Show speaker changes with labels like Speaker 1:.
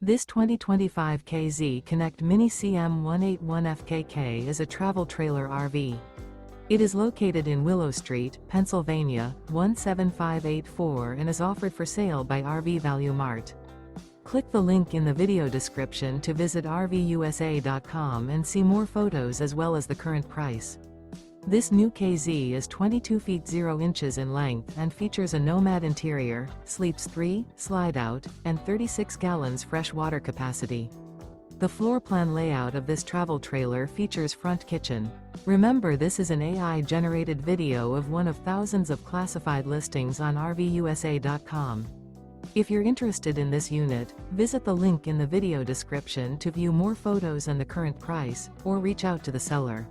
Speaker 1: This 2025 K-Z Connect Mini CM181FKK is a travel trailer RV. It is located in Willow Street, Pennsylvania, 17584 and is offered for sale by RV Value Mart. Click the link in the video description to visit RVUSA.com and see more photos as well as the current price. This new K-Z is 22 feet 0 inches in length and features a Nomad interior, sleeps 3, slide-out, and 36 gallons fresh water capacity. The floor plan layout of this travel trailer features front kitchen. Remember, this is an AI-generated video of one of thousands of classified listings on RVUSA.com. If you're interested in this unit, visit the link in the video description to view more photos and the current price, or reach out to the seller.